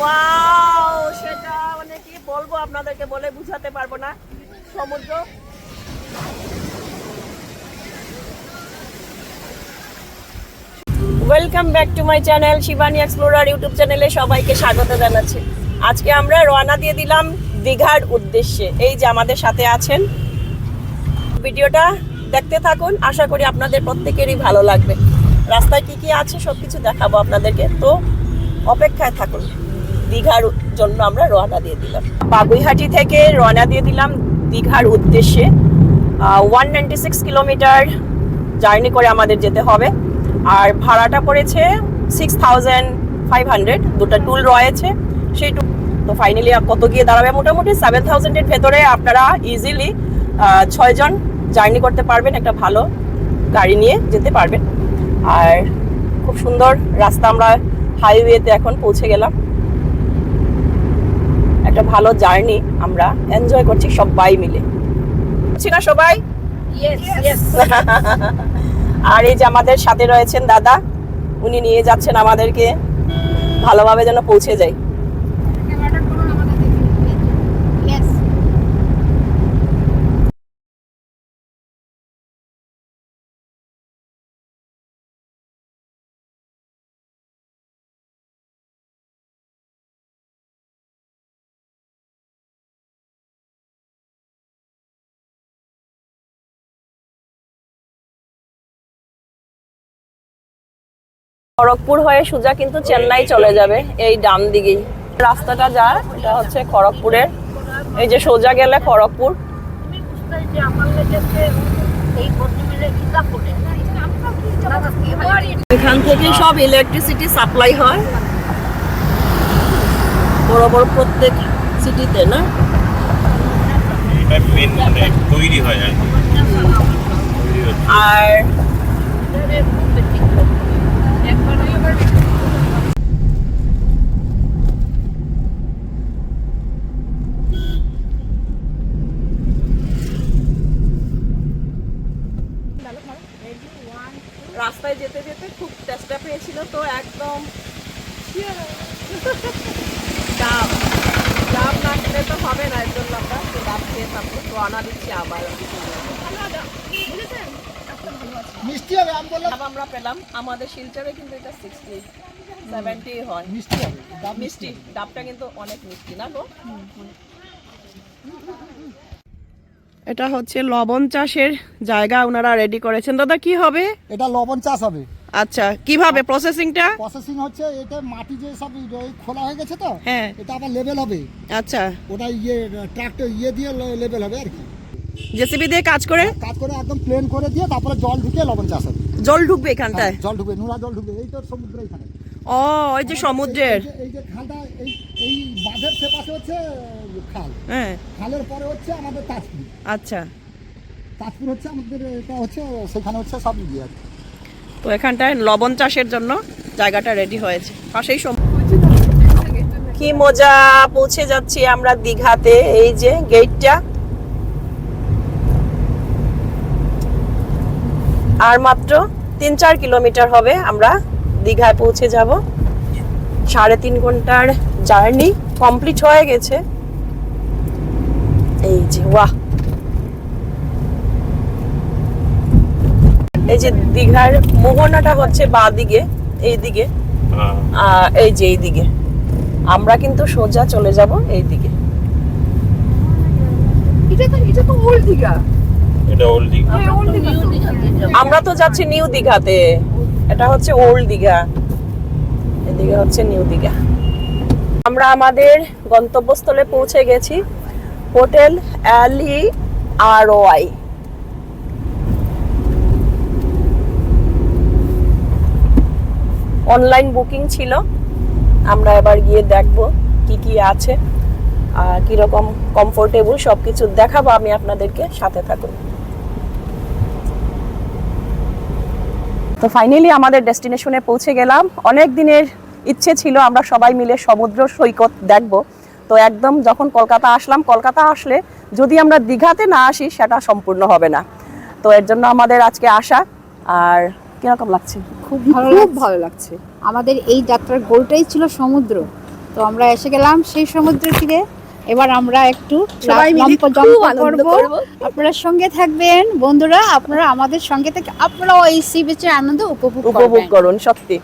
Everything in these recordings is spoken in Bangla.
ওয়াও, সেটা মানে কি বলবো আপনাদেরকে, বলে বুঝাতে পারবো না। সমুদ্র welcome back to my channel Shivani explorer YouTube চ্যানেলে সবাইকে স্বাগত জানাচ্ছি। আজকে আমরা রওনা দিয়ে দিলাম দীঘার উদ্দেশ্যে। এই যে আমাদের সাথে আছেন, ভিডিওটা দেখতে থাকুন, আশা করি আপনাদের প্রত্যেকেরই ভালো লাগবে। রাস্তায় কি কি আছে সবকিছু দেখাবো আপনাদেরকে, তো অপেক্ষায় থাকুন। দীঘার জন্য আমরা রওনা দিয়ে দিলাম, বাগুইহাটি থেকে রওনা দিয়ে দিলাম দীঘার উদ্দেশ্যে। 196 কিলোমিটার জার্নি করে আমাদের যেতে হবে, আর ভাড়াটা পড়েছে 6500। দুটো টুল রয়েছে, সেই টুল তো ফাইনালি কত গিয়ে দাঁড়াবে, মোটামুটি 7000-এর ভেতরে আপনারা ইজিলি 6 জন জার্নি করতে পারবেন, একটা ভালো গাড়ি নিয়ে যেতে পারবেন। আর খুব সুন্দর রাস্তা, আমরা হাইওয়েতে এখন পৌঁছে গেলাম। একটা ভালো জার্নি আমরা এনজয় করছি সবাই মিলে, বুঝছি না সবাই? আর এই যে আমাদের সাথে রয়েছেন দাদা, উনি নিয়ে যাচ্ছেন আমাদেরকে ভালোভাবে যেন পৌঁছে যাই। খড়গপুর হয়ে সোজা কিন্তু চেন্নাই চলে যাবে, এই ডান দিকেই রাস্তাটা যায়, এটা হচ্ছে খড়গপুরের। এই যে সোজা গেলে খড়গপুর। এখান থেকে সব ইলেকট্রিসিটি সাপ্লাই হয় বড় বড় প্রত্যেক সিটিতে, না? তৈরি হয় আর রাস্তায় যেতে যেতে খুব চেষ্টা পেয়েছিল, তো একদম ডাব ডাব না খেলে তো হবে না, এর জন্য আমরা ডাব খেয়ে থাকবো। তো আনা দিচ্ছি আবার মিষ্টি হবে, আমি বললাম আমরা পেলাম। আমাদের শিলচরে কিন্তু এটা 60-70 হয়। মিষ্টি হবে, ডাব মিষ্টি, ডাবটা কিন্তু অনেক মিষ্টি, না গো? এটা হচ্ছে লবণ চাষের জায়গা, ওনারা রেডি করেছেন। দাদা কি হবে এটা? লবণ চাষ হবে। আচ্ছা, কিভাবে প্রসেসিংটা? প্রসেসিং হচ্ছে এটা মাটি যে সব খোলা হয়ে গেছে, তো হ্যাঁ, এটা আবার লেভেল হবে। আচ্ছা, ওটা ট্রাক্টর দিয়ে লেভেল হবে আর কি। জেসিবি দিয়ে কাজ করে একদম প্লেন করে দিয়ে তারপরে জল ঢুকে লবণ চাষ হবে। জল ঢুকবে এখানটায়? জল ঢুকবে, নোনা জল ঢুকবে। এই তো সমুদ্র এখানে। ও, এই যে সমুদ্রের এই যে খালটা, এই বাঁধের সে পাশে হচ্ছে খাল। হ্যাঁ, খালের পরে হচ্ছে আমাদের তাজপুর। আচ্ছা, তাজপুর হচ্ছে আমাদের, এটা হচ্ছে সেখানে হচ্ছে সব দিয়ে আর কি। তো এখানটায় লবণ চাষের জন্য জায়গাটা রেডি হয়েছে, পাশেই কি মজা। পৌঁছে যাচ্ছি আমরা দীঘাতে, এই যে গেটটা। আর মাত্র 3-4 কিলোমিটার হবে, আমরা দীঘায় পৌঁছে যাব। 3.5 ঘন্টার জার্নি কমপ্লিট হয়ে গেছে। এই যে ওয়াহ, এই যে দীঘার মোহনাটা হচ্ছে বাঁ দিকে, এই দিকে, এই যে এই দিকে। আমরা কিন্তু সোজা চলে যাব এই দিকে। এটা তো ওল্ড দীঘা। এটা ওল্ড দীঘা। আমরা তো যাচ্ছি নিউ দীঘাতে, এটা হচ্ছে ওল্ড দীঘা, এদিকে হচ্ছে নিউ দীঘা। আমরা আমাদের গন্তব্যস্থলে পৌঁছে গেছি, হোটেল LEROI। অনলাইন বুকিং ছিল, আমরা এবার গিয়ে দেখবো কি কি আছে আর কিরকম কমফোর্টেবল, সবকিছু দেখাবো আমি আপনাদেরকে, সাথে থাকুন। তো ফাইনালি আমাদের ডেস্টিনেশনে পৌঁছে গেলাম। অনেক দিনের ইচ্ছে ছিল আমরা সবাই মিলে সমুদ্র সৈকত দেখব। তো একদম যখন কলকাতা আসলাম, কলকাতা আসলে যদি আমরা দীঘাতে না আসি সেটা সম্পূর্ণ হবে না। তো এর জন্য আমাদের আজকে আসা। আর কিরকম লাগছে? খুব ভালো লাগছে। আমাদের এই যাত্রার গোলটাই ছিল সমুদ্র, তো আমরা এসে গেলাম সেই সমুদ্র তীরে। এবার আমরা একটু সবাই মিলে লম্প খুব জম্প আনন্দ করব। করব। আপনারা সঙ্গে থাকবেন বন্ধুরা, আপনারা আমাদের সঙ্গে থেকে আপনারাও এই সি বিচের আনন্দ উপভোগ উপভোগ করবেন। করুন সত্যি।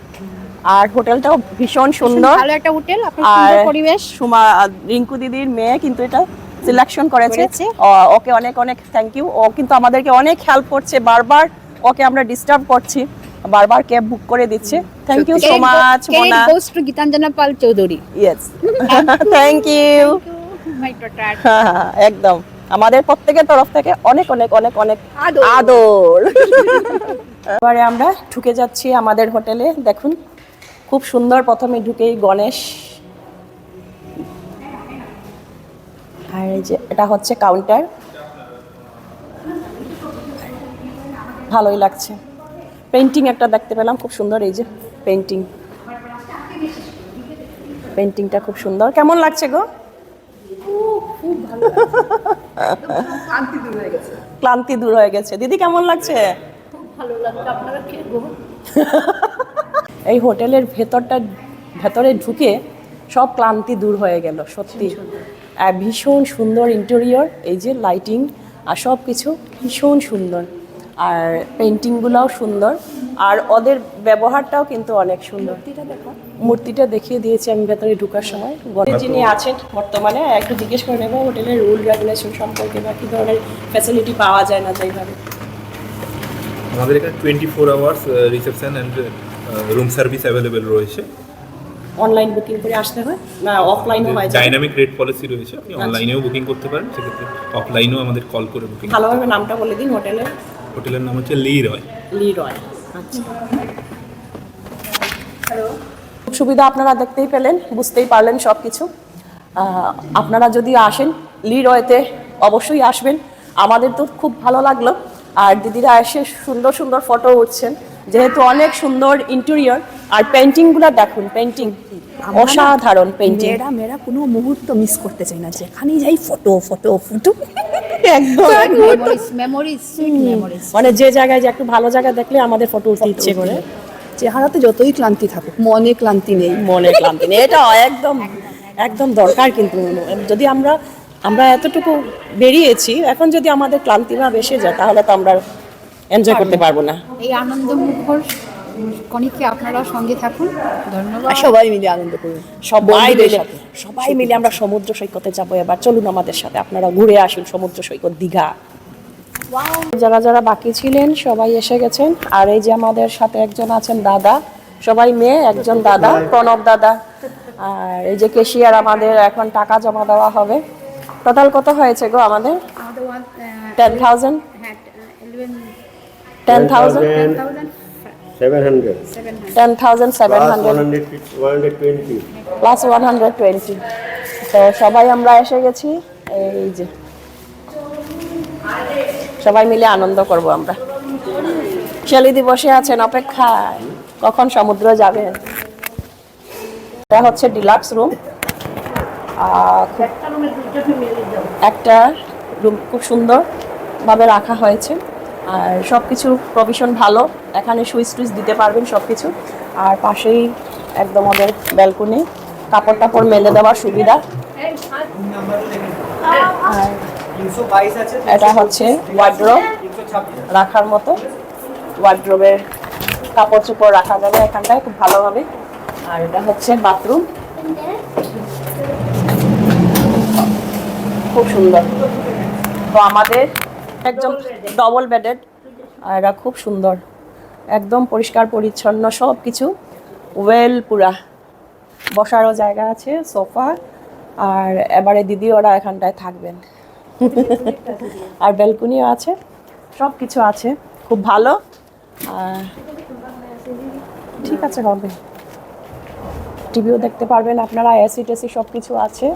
আর হোটেলটাও ভীষণ সুন্দর, ভালো একটা হোটেল, আপনার আর সুন্দর পরিবেশ। সুমা রিঙ্কু দিদির মেয়ে কিন্তু এটা সিলেকশন করেছে। করেছে। ওকে অনেক অনেক থ্যাংক ইউ। ও কিন্তু আমাদেরকে অনেক হেল্প করছে, বারবার ওকে আমরা ডিস্টার্ব করছি, বারবার ক্যাব বুক করে দিচ্ছে। Thank you so much Mona. Credit goes to Gitanjana Pal Chowdhury. Yes, thank you. My daughter. একদম আমাদের প্রত্যেকের তরফ থেকে অনেক অনেক অনেক অনেক আদর। আদর। এবারে আমরা ঢুকে যাচ্ছি আমাদের হোটেলে। দেখুন খুব সুন্দর, প্রথমে ঢুকেই গণেশ, আর এই যে এটা হচ্ছে কাউন্টার। ভালোই লাগছে। পেন্টিং একটা দেখতে পেলাম খুব সুন্দর, এই যে পেন্টিংটা খুব সুন্দর। কেমন লাগছে গো? ক্লান্তি দূর হয়ে গেছে। দিদি কেমন লাগছে? এই হোটেলের ভেতরে ঢুকে সব ক্লান্তি দূর হয়ে গেল সত্যি। আর ভীষণ সুন্দর ইন্টেরিয়র, এই যে লাইটিং আর সব কিছু ভীষণ সুন্দর, আর পেন্টিংগুলোও সুন্দর, আর ওদের ব্যবহারটাও কিন্তু অনেক সুন্দর। মূর্তিটা দেখিয়ে দিয়েছি আমি ভেতরে ঢোকার সময়। যিনি আছেন বর্তমানে একটু জিজ্ঞেস করে নেব হোটেলের রুল রেগুলেশন সম্পর্কে, বা কী ধরনের ফ্যাসিলিটি পাওয়া যায় না যেইভাবে। আমাদের এখানে 24 hours reception and room service available রয়েছে। অনলাইন বুকিং করে আসতে হয় না অফলাইনও হয়? ডাইনামিক রেট পলিসি রয়েছে, আপনি অনলাইনেও বুকিং করতে পারেন, সেক্ষেত্রে অফলাইনেও আমাদের কল করে বুকিং। ভালোভাবে নামটা বলে দিন হোটেলের। হোটেলের নাম হচ্ছে লি রয়। আচ্ছা, সুবিধা আপনারা দেখতেই পেলেন, বুঝতেই পারলেন সব কিছু। আপনারা যদি আসেন লি রয়তে অবশ্যই আসবেন, আমাদের তো খুব ভালো লাগলো। আর দিদিরা এসে সুন্দর সুন্দর ফটো উঠছেন, যেহেতু অনেক সুন্দর ইন্টেরিয়র। আর পেন্টিংগুলো দেখুন, পেন্টিং অসাধারণ পেন্টিং। মেয়েরা কোনো মুহূর্ত মিস করতে চাই না, যেখানেই যাই ফটো ফটো ফটো। একদম মেমোরিজ, সুইট মেমোরিজ। মানে যে জায়গায় যে একটু ভালো জায়গা দেখলে আমাদের ফটো উঠতে ইচ্ছে করে। চেহারাতে যতই ক্লান্তি থাকুক, মনে ক্লান্তি নেই। মনে ক্লান্তি নেই, এটা একদম একদম দরকার। কিন্তু যদি আমরা এতটুকু বেরিয়েছি, এখন যদি আমাদের ক্লান্তি ভাব এসে যায়, তাহলে তো আমরা এনজয় করতে পারবো না। এই আনন্দমুখর কনিকে আপনারা সঙ্গে থাকুন। ধন্যবাদ। সবাই মিলে আনন্দ করুন। সবাই মিলে আমরা সমুদ্র সৈকতে যাবো এবার। চলুন আমাদের সাথে, আপনারা ঘুরে আসুন সমুদ্র সৈকত দীঘা। যারা যারা বাকি ছিলেন সবাই এসে গেছেন। আর এই যে আমাদের সাথে একজন আছেন দাদা, সবাই মেয়ে, একজন দাদা প্রণব দাদা। আর এই যে ক্যাশিয়ার, আমাদের এখন টাকা জমা দেওয়া হবে। টোটাল কত হয়েছে গো আমাদের? 10,000 10,000 120 প্লাস 120। তো সবাই আমরা এসে গেছি। এই যে সবাই মিলে আনন্দ করব আমরা। শেলিদি বসে আছেন অপেক্ষায়, কখন সমুদ্র যাবেন। এটা হচ্ছে ডিলাক্স রুম। একটা রুম খুব সুন্দরভাবে রাখা হয়েছে, আর সব কিছু প্রভিশন ভালো। এখানে সুইচ টুইচ দিতে পারবেন সব কিছু। আর পাশেই একদম ওদের ব্যালকনি, কাপড় টাপড় মেলে দেওয়ার সুবিধা। আর এটা হচ্ছে ওয়ার্ড্রোব রাখার মতো, ওয়ার্ড্রোবের কাপড় চোপড় রাখা যাবে এখানটায় খুব ভালোভাবে। আর এটা হচ্ছে বাথরুম, খুব সুন্দর। তো আমাদের একদম ডবল বেডেড, আর এটা খুব সুন্দর, একদম পরিষ্কার পরিচ্ছন্ন সব কিছু ওয়েল পুরা। বসারও জায়গা আছে, সোফা। আর এবারে দিদি ওরা এখানটায় থাকবেন। আর ব্যালকনিও আছে, সব কিছু আছে, খুব ভালো। ঠিক আছে, হবে। টিভিও দেখতে পারবেন আপনারা, এসি টেসি সব কিছু আছে।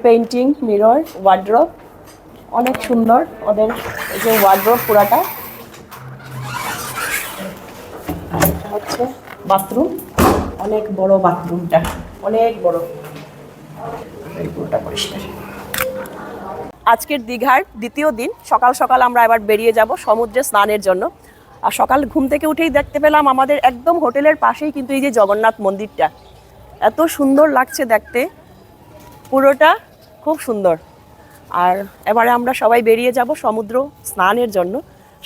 পেইন্টিং, মিরর, ওয়ার্ড্রোব অনেক সুন্দর ওদের। এই যে ওয়ার্ড্রোব পুরাটা। আর এটা হচ্ছে বাথরুম, অনেক বড় বাথরুমটা, অনেক বড়। এই পুরোটা পরিষ্কার। আজকের দীঘার দ্বিতীয় দিন, সকাল সকাল আমরা এবার বেরিয়ে যাব সমুদ্রে স্নানের জন্য। আর সকাল ঘুম থেকে উঠেই দেখতে পেলাম আমাদের একদম হোটেলের পাশেই কিন্তু এই যে জগন্নাথ মন্দিরটা, এত সুন্দর লাগছে দেখতে, পুরোটা খুব সুন্দর। আর এবারে আমরা সবাই বেরিয়ে যাব সমুদ্র স্নানের জন্য।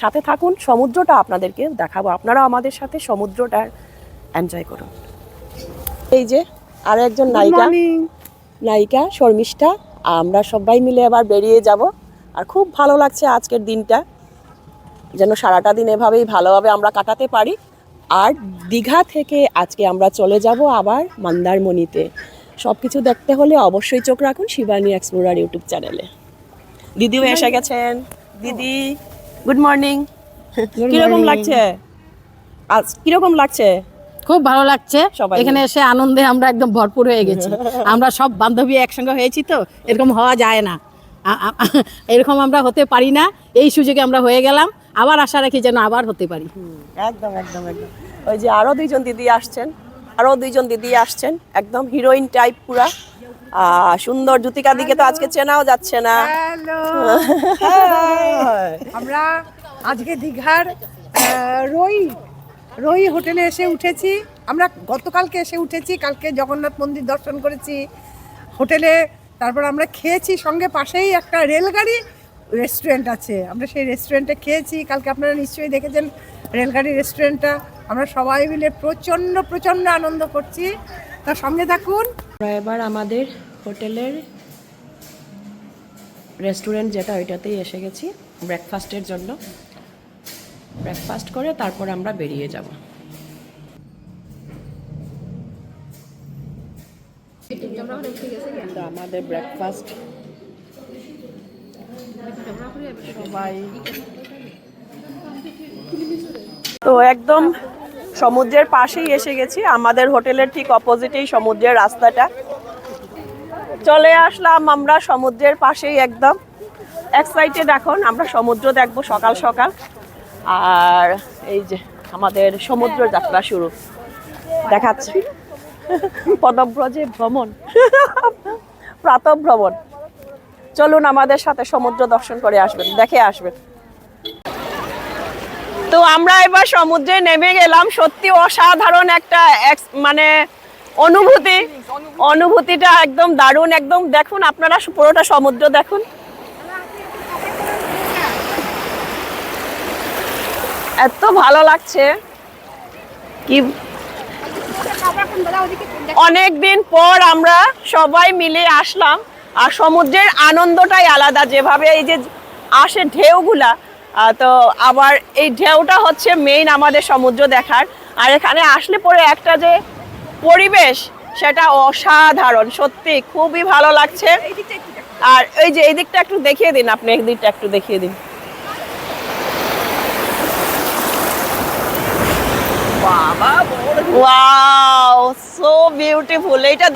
সাথে থাকুন, সমুদ্রটা আপনাদেরকে দেখাবো, আপনারা আমাদের সাথে সমুদ্রটা এনজয় করুন। এই যে আর একজন নায়িকা শর্মিষ্ঠা, আমরা সবাই মিলে এবার বেরিয়ে যাব। আর খুব ভালো লাগছে আজকের দিনটা, যেন সারাটা দিন এভাবেই ভালোভাবে আমরা কাটাতে পারি। আর দীঘা থেকে আজকে আমরা চলে যাব আবার মন্দারমণিতে। সব কিছু দেখতে হলে অবশ্যই চোখ রাখুন শিবানী এক্সপ্লোরার ইউটিউব চ্যানেলে। দিদিও এসে গেছেন। দিদি গুড মর্নিং, কিরকম লাগছে আজ, কিরকম লাগছে? খুব ভালো লাগছে সবাই এখানে এসে আনন্দে আমরা একদম ভরপুর হয়ে গেছি। আমরা সব বান্ধবী একসঙ্গে হয়েছি তো, এরকম হওয়া যায় না, এরকম আমরা হতে পারি না। এই সুযোগে আমরা হয়ে গেলাম, আবার আশা রাখি যেন আবার হতে পারি। একদম একদম একদম। ওই যে আরো দুইজন দিদি আসছেন, একদম হিরোইন টাইপ পুরা সুন্দর। জ্যোতিকা দিকে তো আজকে চেনাও যাচ্ছে না। আমরা আজকে দীঘার রই হোটেলে এসে উঠেছি। আমরা গতকালকে এসে উঠেছি, কালকে জগন্নাথ মন্দির দর্শন করেছি হোটেলে। তারপর আমরা খেয়েছি, সঙ্গে পাশেই একটা রেলগাড়ি রেস্টুরেন্ট আছে, আমরা সেই রেস্টুরেন্টে খেয়েছি। কালকে আপনারা নিশ্চয়ই দেখেছেন রেলগাড়ি রেস্টুরেন্টটা। আমরা সবাই মিলে প্রচণ্ড আনন্দ করছি, তার সঙ্গে থাকুন। আমরা এবার আমাদের হোটেলের রেস্টুরেন্ট যেটা, ওইটাতেই এসে গেছি ব্রেকফাস্টের জন্য। ব্রেকফাস্ট করে তারপর আমরা বেরিয়ে যাব। আমাদের ব্রেকফাস্ট সবাই তো একদম সমুদ্রের পাশেই এসে গেছি। আমাদের হোটেলের ঠিক অপোজিটেই সমুদ্রের রাস্তাটা। চলে আসলাম আমরা সমুদ্রের পাশেই একদম। এক্সাইটেড এখন আমরা সমুদ্র দেখবো সকাল সকাল। আর এই যে আমাদের সমুদ্র যাত্রা শুরু দেখাচ্ছি। পদব্রজে ভ্রমণ, প্রাতঃ ভ্রমণ। চলুন আমাদের সাথে সমুদ্র দর্শন করে আসবেন, দেখে আসবেন। তো আমরা এবার সমুদ্রে নেমে গেলাম। সত্যি অসাধারণ একটা মানে অনুভূতিটা একদম দারুণ। একদম দেখুন আপনারা পুরোটা সমুদ্র দেখুন, এত ভালো লাগছে কি। অনেকদিন পর আমরা সবাই মিলে আসলাম, আর সমুদ্রের আনন্দটাই আলাদা। যেভাবে এই যে আসে ঢেউগুলা, তো আবার এই ঢেউটা হচ্ছে মেইন আমাদের সমুদ্র দেখার। আর এখানে আসলে পরে একটা যে পরিবেশ, সেটা অসাধারণ, সত্যি খুবই ভালো লাগছে। আর এই যে এই দিকটা একটু দেখিয়ে দিন, আপনি এই দিকটা একটু দেখিয়ে দিন। Wow, so beautiful. এইটা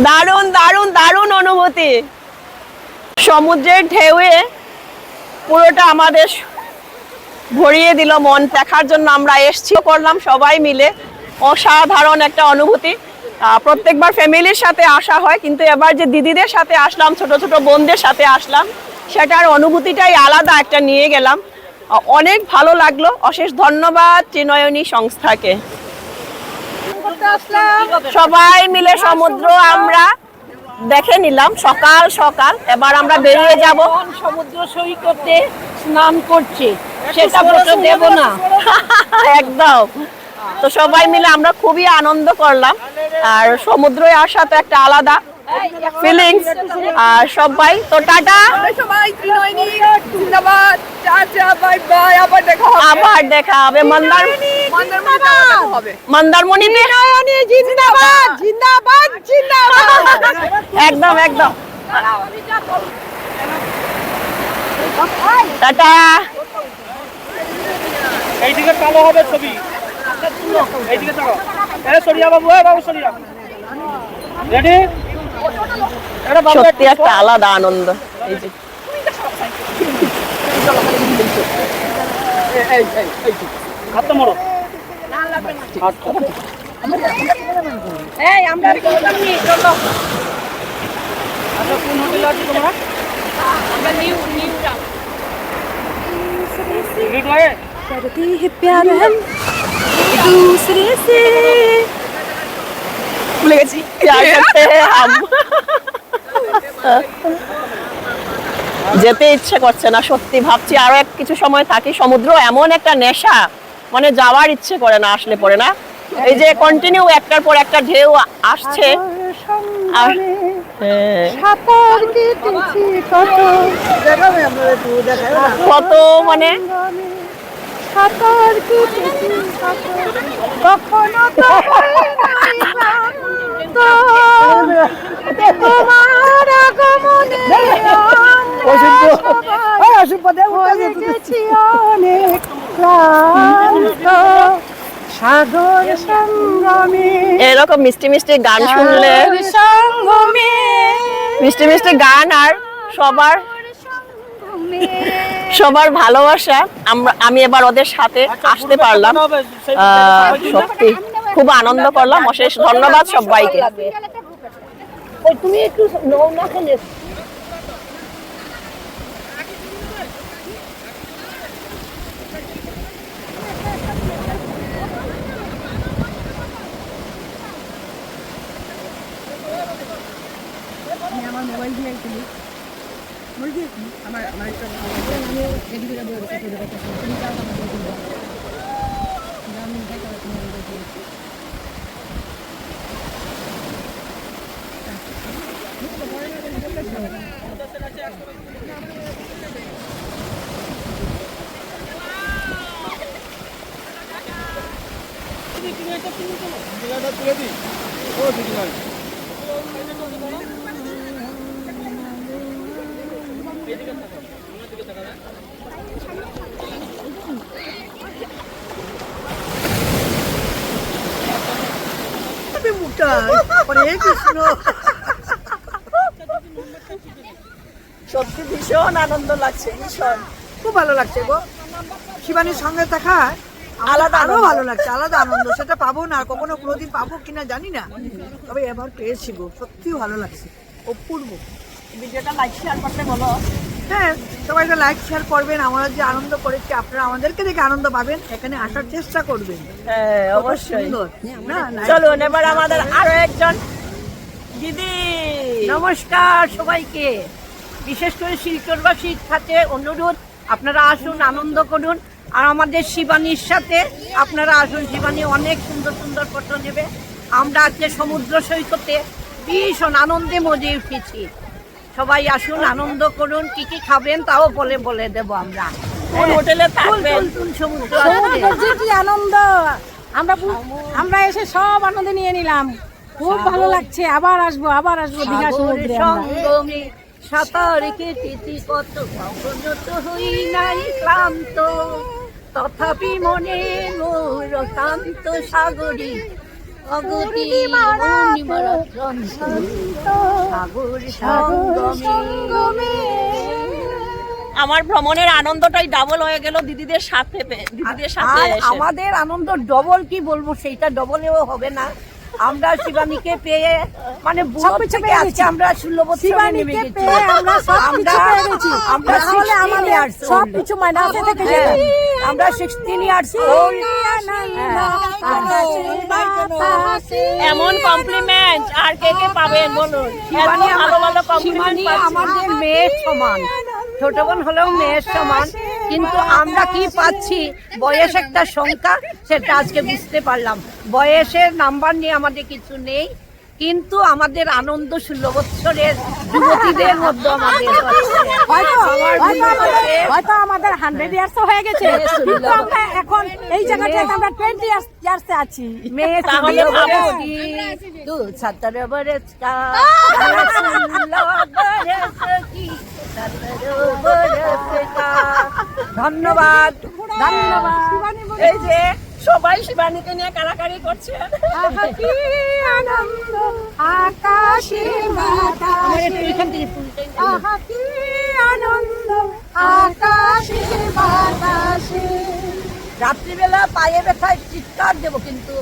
দারুণ দারুণ দারুণ অনুভূতি। সমুদ্রের ঢেউয়ে পুরোটা আমাদের ভরিয়ে দিল মন। দেখার জন্য আমরা এসছি, করলাম সবাই মিলে। অসাধারণ একটা অনুভূতি। প্রত্যেকবার ফ্যামিলির সাথে আসা হয়, কিন্তু এবার যে দিদিদের সাথে আসলাম, ছোট ছোট বোনদের সাথে আসলাম, সেটার অনুভূতিটাই আলাদা একটা নিয়ে গেলাম। অনেক ভালো লাগলো। অশেষ ধন্যবাদ ত্রিনয়নী সংস্থাকে। সবাই মিলে সমুদ্র আমরা দেখে নিলাম সকাল সকাল। এবার আমরা বেরিয়ে যাব। সমুদ্র সৈকতে স্নান করছে, সেটা ফটো দেব না একদম। তো সবাই মিলে আমরা খুবই আনন্দ করলাম। আর সমুদ্রে আসা তো একটা আলাদা ফিলিংস। আর সবাই তো টাটা, সবাই ত্রিনয়নী জিন্দাবাদ, টাটা, বাই বাই, আবার দেখা হবে মন্দারমণিতে। জিন্দাবাদ জিন্দাবাদ জিন্দাবাদ। একদম একদম, টাটা। এইদিকে কালো হবে ছবি, এইদিকে চলো। সরিয়া বাবু, বাবু সরিয়া। রেডি? সত্যি একটা আলাদা আনন্দ। এই যে হাতটা মোড়ো। এই আমরা প্রোগ্রাম নিয়ে চলো। আচ্ছা কোন হোটেলে আছো তোমরা? আমরা নিউ टिकट लाए? करती है प्यार हम दूसरे से। ভুলে গেছি প্যার করতে হ্যাঁ হাম। যেতে ইচ্ছে করছে না সত্যি, ভাবছি আরো কিছু সময় থাকি। সমুদ্র এমন একটা নেশা, মানে যাওয়ার ইচ্ছে করে না আসলে পরে না। এই যে কন্টিনিউ একটার পর একটা ঢেউ আসছে আর হ্যাঁ, সাঁতার কেটেছি কত মানে সাঁতার কেটেছি কখনো তো তোমার আগমনে হয়ে গেছি অনেক ক্লান্ত সাগর সঙ্গমে এরকম মিষ্টি মিষ্টি গান শুনলে, সঙ্গমে মিষ্টি মিষ্টি গান আর সবার ভালোবাসা, আমি এবার ওদের সাথে আসতে পারলাম। সত্যি খুব আনন্দ করলাম। অশেষ ধন্যবাদ সবাইকে। তুমি একটু নৌনা খেলে সত্যি ভীষণ আনন্দ লাগছে, ভীষণ খুব ভালো লাগছে গো। শিবানীর সঙ্গে দেখা আলাদা আরো আনন্দ। ভালো লাগছে, আলাদা আনন্দ। সেটা পাবো না, কখনো কোনোদিন পাবো কিনা জানি না, তবে এবার পেয়েছি গো, সত্যি ভালো লাগছে, অপূর্ব। ভিডিওটা লাইক শেয়ার করতে বলো। হ্যাঁ, সবাই একটা লাইক শেয়ার করবেন। আমরা যে আনন্দ করেছি, আপনারা আমাদেরকে দেখে আনন্দ পাবেন, এখানে আসার চেষ্টা করবেন। হ্যাঁ কত অবশ্যই। সুন্দর। না না, চলুন এবার আমাদের আরো একজন দিদি। নমস্কার সবাইকে, বিশেষ করে শিলচরবাসীর কাছে অনুরোধ, আপনারা আসুন, আনন্দ করুন। আর আমাদের শিবানীর সাথে আপনারা আসুন। শিবানী অনেক সুন্দর সুন্দর ফটো নেবে। আমরা আজকে সমুদ্র সৈকতে ভীষণ আনন্দে মজে উঠেছি। সবাই আসুন, আনন্দ করুন। কি কি খাবেন তাও বলে দেবো আমরা। কোন হোটেলে থাকবেন? সমুদ্র যে কি আনন্দ, আমরা এসে সব আনন্দ নিয়ে নিলাম। খুব ভালো লাগছে। আবার আসবো দীঘা সমুদ্রে আমরা। সঙ্গমে সাঁতার কেটেছি কত, কখনো তো হই নাই ক্লান্ত, তথাপি মনে মোর শান্ত সাগরী অগতি সাগর সঙ্গমে। আমার ভ্রমণের আনন্দটাই ডাবল হয়ে গেল দিদিদের সাথে দিদিদের সাথে আর এসে। আমাদের আনন্দ ডবল, কি বলবো, সেইটা ডবলেও হবে না। আমরা শিবানীকে পেয়ে মানে বুড়ো থেকে আজকে আমরা 16 বছরে নেমে গেছি। আমরা 16 years old। সবকিছু মাইনাসে থেকে হ্যাঁ, আমরা 16 years old। এমন কমপ্লিমেন্ট আর কে কে পাবেন বলুন? শিবানী এত ভালো ভালো শিবানী কমপ্লিমেন্ট আমাদের মেয়ের সমান, ছোট বোন হলেও মেয়ের সমান। কিন্তু আমরা কি পাচ্ছি, বয়স একটা সংখ্যা, সেটা আজকে বুঝতে পারলাম। বয়সের নাম্বার নিয়ে আমাদের কিছু নেই, কিন্তু আমাদের আনন্দ 16 বছরের যুবতীদের মধ্যে আমাদের হয়তো আমাদের 100 ইয়ার্স হয়ে গেছে, কিন্তু আমরা এখন এই জায়গাটাতে আমরা 20 ইয়ার্সে আছি। মেয়ে তাহলে ভাবো। तू 17 बरस का 16 बरस की 17 बरस का। ধন্যবাদ ধন্যবাদ। এই যে সবাই শিবানীকে নিয়ে কারাকারি করছে। কি আনন্দ আকাশে বাতাসে, আহা কি আনন্দ আকাশে বাতাসে। রাত্রিবেলা পায়ে ব্যথায় চিৎকার দেবো, কিন্তু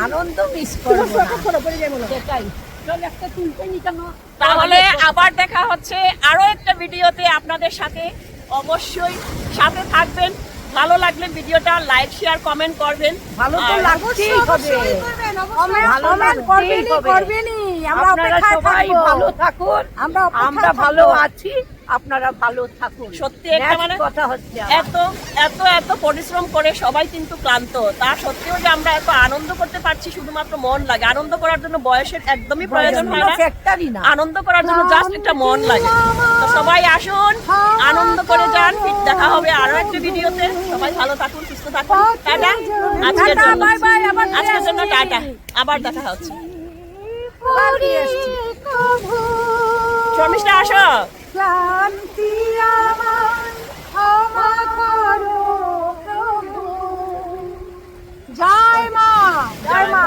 আনন্দ মিস করবো না। সেটাই চল একটা তুলতে নি কেন? তাহলে আবার দেখা হচ্ছে আরো একটা ভিডিওতে আপনাদের সাথে। অবশ্যই সাথে থাকবেন। ভালো লাগলে ভিডিওটা লাইক শেয়ার কমেন্ট করবেন। ভালো তো আর লাগছেই হবে, ভালো লাগছেই হবে। আমরা আপনারা অপেক্ষায় সবাই থাকবো। ভালো থাকুন, আমরা অপেক্ষায় আমরা থাকবো। ভালো আছি, আপনারা ভালো থাকুন। সত্যি একটা মানে Next কথা হচ্ছে এত এত এত পরিশ্রম করে সবাই কিন্তু ক্লান্ত। তা সত্ত্বেও যে আমরা এত আনন্দ করতে পারছি শুধুমাত্র মন লাগে। আনন্দ করার জন্য বয়সের একদমই প্রয়োজন হয় না। ফ্যাক্টরি না। আনন্দ করার জন্য জাস্ট একটা মন লাগে। তো সবাই আসুন, আনন্দ করে যান। ফির দেখা হবে আরো একটা ভিডিওতে। সবাই ভালো থাকুন, সুস্থ থাকুন। টাটা। আজকের জন্য আজকের জন্য টাটা। আবার দেখা হচ্ছে। শর্মিষ্ঠা আসো। ক্লান্তি আমার ক্ষমা করো প্রভু। জয় মা, জয় মা।